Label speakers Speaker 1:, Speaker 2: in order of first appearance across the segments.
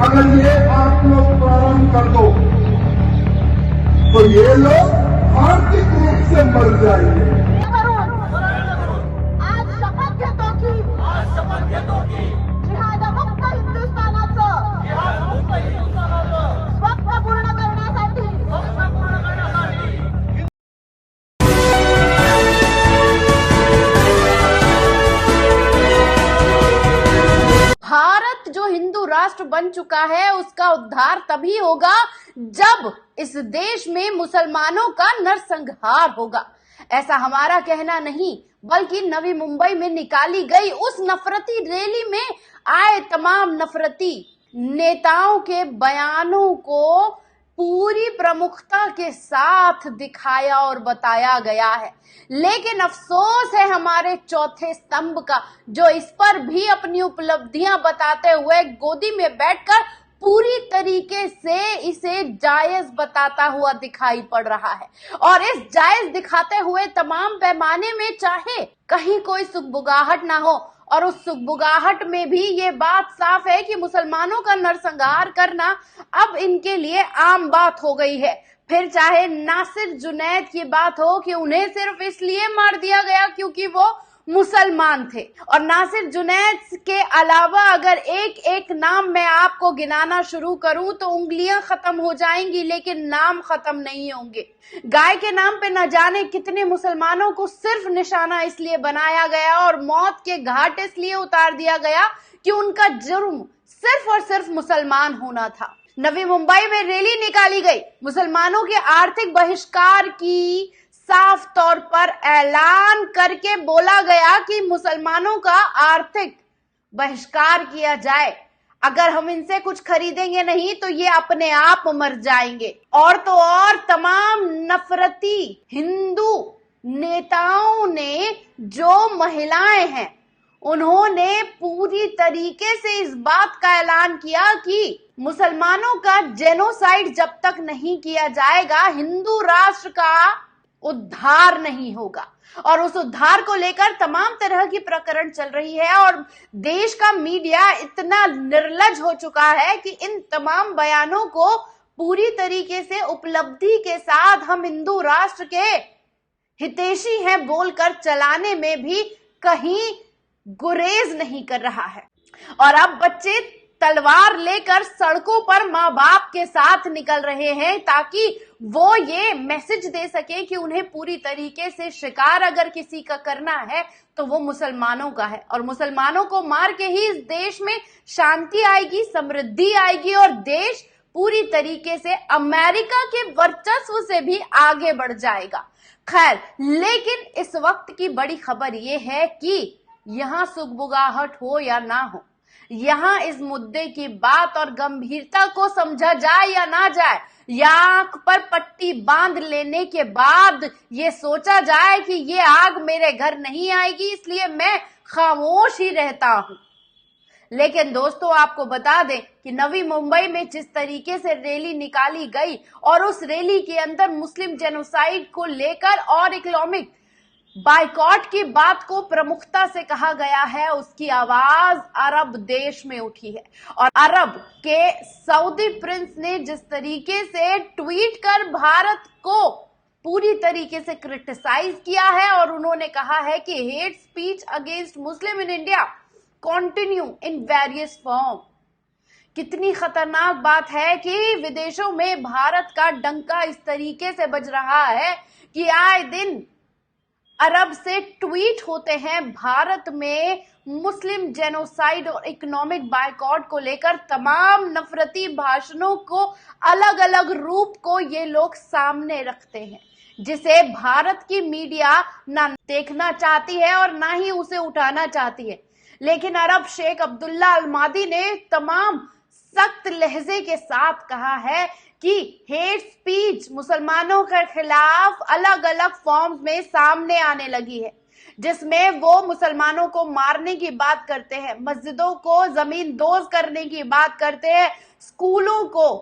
Speaker 1: अगर ये आप लोग प्रारंभ कर दो तो ये लोग आर्थिक रूप से मर जाएंगे।
Speaker 2: आज शपथ घेतो की जिहादमुक्त हिंदुस्थानाचं स्वप्न पूर्ण करण्यासाठी
Speaker 3: भारत जो हिंदू राष्ट्र बन चुका है उसका उद्धार तभी होगा जब इस देश में मुसलमानों का नरसंहार होगा। ऐसा हमारा कहना नहीं बल्कि नवी मुंबई में निकाली गई उस नफरती रैली में आए तमाम नफरती नेताओं के बयानों को पूरी प्रमुखता के साथ दिखाया और बताया गया है। लेकिन अफसोस है हमारे चौथे स्तंभ का, जो इस पर भी अपनी उपलब्धियां बताते हुए गोदी में बैठकर पूरी तरीके से इसे जायज बताता हुआ दिखाई पड़ रहा है। और इस जायज दिखाते हुए तमाम पैमाने में चाहे कहीं कोई सुगबुगाहट ना हो, और उस सुगबुगाहट में भी ये बात साफ है कि मुसलमानों का नरसंहार करना अब इनके लिए आम बात हो गई है। फिर चाहे नासिर जुनैद की बात हो कि उन्हें सिर्फ इसलिए मार दिया गया क्योंकि वो मुसलमान थे, और नासिर जुनैद के अलावा अगर एक एक नाम मैं आपको गिनाना शुरू करूं तो उंगलियां खत्म हो जाएंगी लेकिन नाम खत्म नहीं होंगे। गाय के नाम पे न जाने कितने मुसलमानों को सिर्फ निशाना इसलिए बनाया गया और मौत के घाट इसलिए उतार दिया गया कि उनका जुर्म सिर्फ और सिर्फ मुसलमान होना था। नवी मुंबई में रैली निकाली गई, मुसलमानों के आर्थिक बहिष्कार की साफ तौर पर ऐलान करके बोला गया कि मुसलमानों का आर्थिक बहिष्कार किया जाए। अगर हम इनसे कुछ खरीदेंगे नहीं तो ये अपने आप मर जाएंगे। और तो और तमाम नफरती हिंदू नेताओं ने, जो महिलाएं हैं, उन्होंने पूरी तरीके से इस बात का ऐलान किया कि मुसलमानों का जेनोसाइड जब तक नहीं किया जाएगा हिंदू राष्ट्र का उद्धार नहीं होगा। और उस उद्धार को लेकर तमाम तरह की प्रकरण चल रही है और देश का मीडिया इतना निर्लज हो चुका है कि इन तमाम बयानों को पूरी तरीके से उपलब्धि के साथ हम हिंदू राष्ट्र के हितैषी हैं बोलकर चलाने में भी कहीं गुरेज नहीं कर रहा है। और अब बच्चे तलवार लेकर सड़कों पर माँ बाप के साथ निकल रहे हैं ताकि वो ये मैसेज दे सके कि उन्हें पूरी तरीके से शिकार अगर किसी का करना है तो वो मुसलमानों का है, और मुसलमानों को मार के ही इस देश में शांति आएगी, समृद्धि आएगी और देश पूरी तरीके से अमेरिका के वर्चस्व से भी आगे बढ़ जाएगा। खैर, लेकिन इस वक्त की बड़ी खबर ये है कि यहाँ सुगबुगाहट हो या ना हो, यहाँ इस मुद्दे की बात और गंभीरता को समझा जाए या ना जाए, या आंख पर पट्टी बांध लेने के बाद ये सोचा जाए कि ये आग मेरे घर नहीं आएगी इसलिए मैं खामोश ही रहता हूं। लेकिन दोस्तों, आपको बता दें कि नवी मुंबई में जिस तरीके से रैली निकाली गई और उस रैली के अंदर मुस्लिम जेनोसाइड को लेकर और इकोनॉमिक बाइकॉट की बात को प्रमुखता से कहा गया है, उसकी आवाज अरब देश में उठी है। और अरब के सऊदी प्रिंस ने जिस तरीके से ट्वीट कर भारत को पूरी तरीके से क्रिटिसाइज किया है और उन्होंने कहा है कि hate speech against Muslim in India continue in various form. कितनी खतरनाक बात है कि विदेशों में भारत का डंका इस तरीके से बज रहा है कि आए दिन अरब से ट्वीट होते हैं भारत में मुस्लिम जेनोसाइड और इकोनॉमिक बाइकॉट को लेकर तमाम नफरती भाषणों को अलग अलग रूप को ये लोग सामने रखते हैं, जिसे भारत की मीडिया ना देखना चाहती है और ना ही उसे उठाना चाहती है। लेकिन अरब शेख अब्दुल्ला अल मादी ने तमाम सख्त लहजे के साथ कहा है कि हेट स्पीच मुसलमानों के खिलाफ अलग अलग फॉर्म्स में सामने आने लगी है, जिसमें वो मुसलमानों को मारने की बात करते हैं, मस्जिदों को जमीन दोज करने की बात करते हैं, स्कूलों को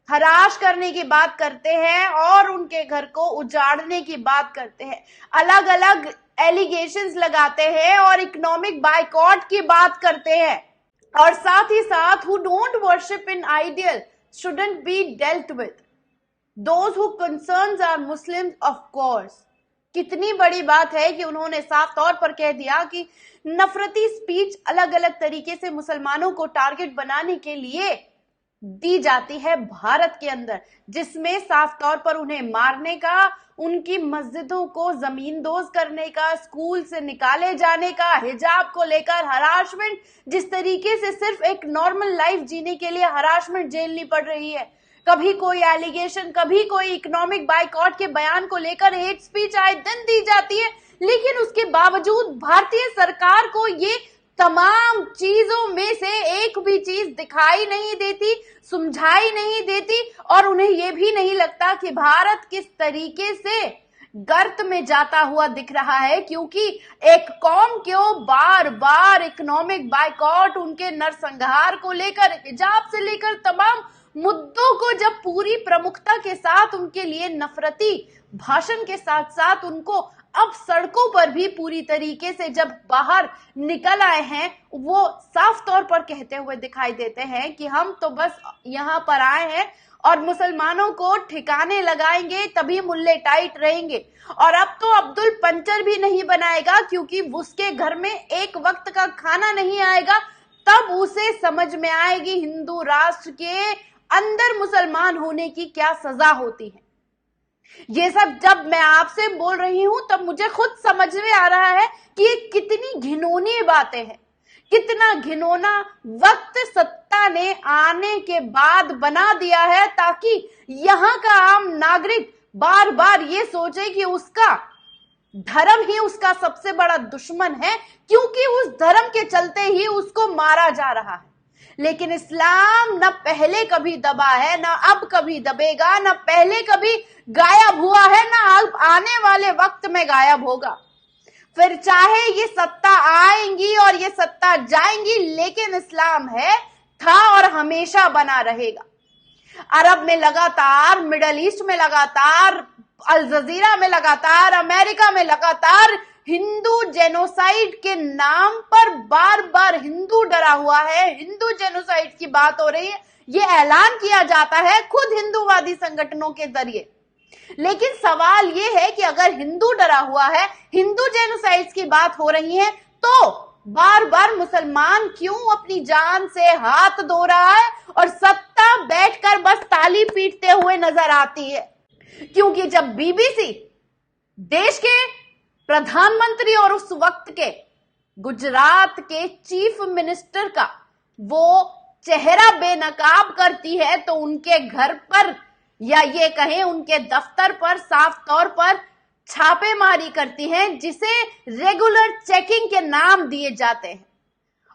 Speaker 3: हराश करने की बात करते हैं और उनके घर को उजाड़ने की बात करते हैं, अलग अलग एलिगेशंस लगाते हैं और इकोनॉमिक बाइकॉट की बात करते हैं। और साथ ही साथ who don't worship in ideal shouldn't be dealt with. Those who concerns are Muslims of course. कितनी बड़ी बात है कि उन्होंने साफ तौर पर कह दिया कि नफरती स्पीच अलग अलग तरीके से मुसलमानों को टारगेट बनाने के लिए दी जाती है भारत के अंदर, जिसमें साफ तौर पर उन्हें मारने का, उनकी मस्जिदों को जमींदोज करने का, स्कूल से निकाले जाने का, हिजाब को लेकर हरासमेंट, जिस तरीके से सिर्फ एक नॉर्मल लाइफ जीने के लिए हरासमेंट झेलनी पड़ रही है, कभी कोई एलिगेशन, कभी कोई इकोनॉमिक बाइकआउट के बयान को लेकर हेट स्पीच आए दिन दी जाती है, लेकिन उसके बावजूद भारतीय सरकार को ये तमाम चीजों में से एक भी चीज दिखाई नहीं देती, समझाई नहीं देती, और उन्हें यह भी नहीं लगता कि भारत किस तरीके से गर्त में जाता हुआ दिख रहा है, क्योंकि एक कौम को बार बार इकोनॉमिक बाइकआउट, उनके नरसंहार को लेकर, हिजाब से लेकर तमाम मुद्दों को जब पूरी प्रमुखता के साथ उनके लिए नफरती भाषण के साथ साथ उनको अब सड़कों पर भी पूरी तरीके से जब बाहर निकल आए हैं, वो साफ तौर पर कहते हुए दिखाई देते हैं कि हम तो बस यहाँ पर आए हैं और मुसलमानों को ठिकाने लगाएंगे तभी मुल्ले टाइट रहेंगे, और अब तो अब्दुल पंचर भी नहीं बनाएगा क्योंकि उसके घर में एक वक्त का खाना नहीं आएगा, तब उसे समझ में आएगी हिंदू राष्ट्र के अंदर मुसलमान होने की क्या सजा होती है। ये सब जब मैं आपसे बोल रही हूं तब मुझे खुद समझ में आ रहा है कि ये कितनी घिनौनी बातें हैं, कितना घिनौना वक्त सत्ता ने आने के बाद बना दिया है, ताकि यहां का आम नागरिक बार बार ये सोचे कि उसका धर्म ही उसका सबसे बड़ा दुश्मन है, क्योंकि उस धर्म के चलते ही उसको मारा जा रहा है। लेकिन इस्लाम न पहले कभी दबा है, न अब कभी दबेगा, न पहले कभी गायब हुआ है, न आने वाले वक्त में गायब होगा। फिर चाहे ये सत्ता आएंगी और ये सत्ता जाएंगी, लेकिन इस्लाम है, था और हमेशा बना रहेगा। अरब में लगातार, मिडल ईस्ट में लगातार, अल जजीरा में लगातार, अमेरिका में लगातार हिंदू जेनोसाइड के नाम पर बार बार हिंदू डरा हुआ है, हिंदू जेनोसाइड की बात हो रही है, ये ऐलान किया जाता है खुद हिंदूवादी संगठनों के जरिए। लेकिन सवाल ये है कि अगर हिंदू डरा हुआ है, हिंदू जेनोसाइड की बात हो रही है, तो बार बार मुसलमान क्यों अपनी जान से हाथ धो रहा है और सत्ता बैठकर बस ताली पीटते हुए नजर आती है? क्योंकि जब बीबीसी देश के प्रधानमंत्री और उस वक्त के गुजरात के चीफ मिनिस्टर का वो चेहरा बेनकाब करती है, तो उनके घर पर या ये कहें उनके दफ्तर पर साफ तौर पर छापेमारी करती हैं, जिसे रेगुलर चेकिंग के नाम दिए जाते हैं,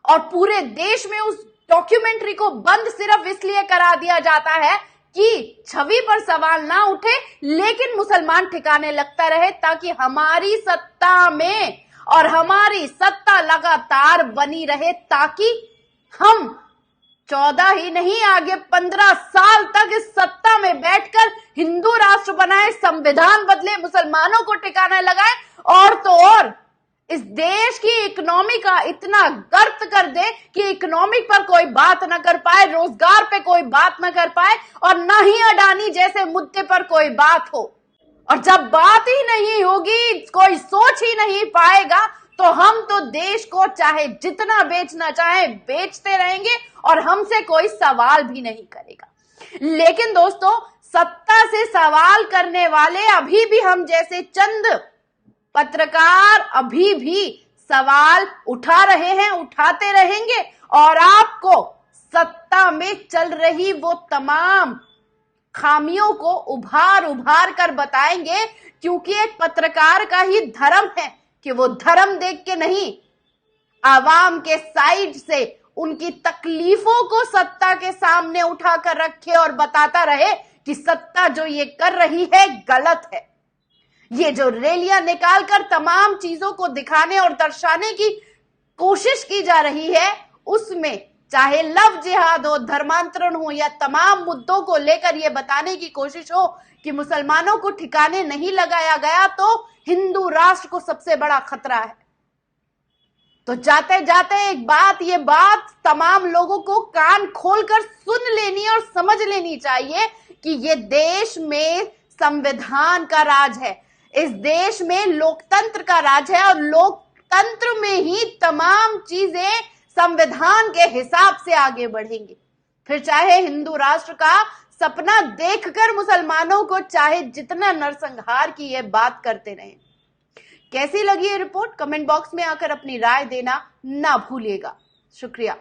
Speaker 3: और पूरे देश में उस डॉक्यूमेंट्री को बंद सिर्फ इसलिए करा दिया जाता है कि छवि पर सवाल ना उठे, लेकिन मुसलमान ठिकाने लगता रहे, ताकि हमारी सत्ता में और हमारी सत्ता लगातार बनी रहे, ताकि हम 14 ही नहीं आगे 15 साल तक इस सत्ता में बैठकर हिंदू राष्ट्र बनाए, संविधान बदले, मुसलमानों को ठिकाने लगाए, और तो और इस देश की इकोनॉमी का इतना गर्त कर दे कि इकोनॉमिक पर कोई बात न कर पाए, रोजगार पे कोई बात न कर पाए, और न ही अडानी जैसे मुद्दे पर कोई बात हो। और जब बात ही नहीं होगी, कोई सोच ही नहीं पाएगा, तो हम तो देश को चाहे जितना बेचना चाहे बेचते रहेंगे और हमसे कोई सवाल भी नहीं करेगा। लेकिन दोस्तों, सत्ता से सवाल करने वाले अभी भी हम जैसे चंद पत्रकार अभी भी सवाल उठा रहे हैं, उठाते रहेंगे, और आपको सत्ता में चल रही वो तमाम खामियों को उभार उभार कर बताएंगे, क्योंकि एक पत्रकार का ही धर्म है कि वो धर्म देख के नहीं, आवाम के साइड से उनकी तकलीफों को सत्ता के सामने उठाकर रखे और बताता रहे कि सत्ता जो ये कर रही है गलत है। ये जो रैलियां निकालकर तमाम चीजों को दिखाने और दर्शाने की कोशिश की जा रही है, उसमें चाहे लव जिहाद हो, धर्मांतरण हो, या तमाम मुद्दों को लेकर यह बताने की कोशिश हो कि मुसलमानों को ठिकाने नहीं लगाया गया तो हिंदू राष्ट्र को सबसे बड़ा खतरा है। तो जाते जाते ये बात तमाम लोगों को कान खोलकर सुन लेनी और समझ लेनी चाहिए कि ये देश में संविधान का राज है, इस देश में लोकतंत्र का राज है और लोकतंत्र में ही तमाम चीजें संविधान के हिसाब से आगे बढ़ेंगी। फिर चाहे हिंदू राष्ट्र का सपना देखकर मुसलमानों को चाहे जितना नरसंहार की ये बात करते रहें। कैसी लगी ये रिपोर्ट? कमेंट बॉक्स में आकर अपनी राय देना ना भूलिएगा। शुक्रिया।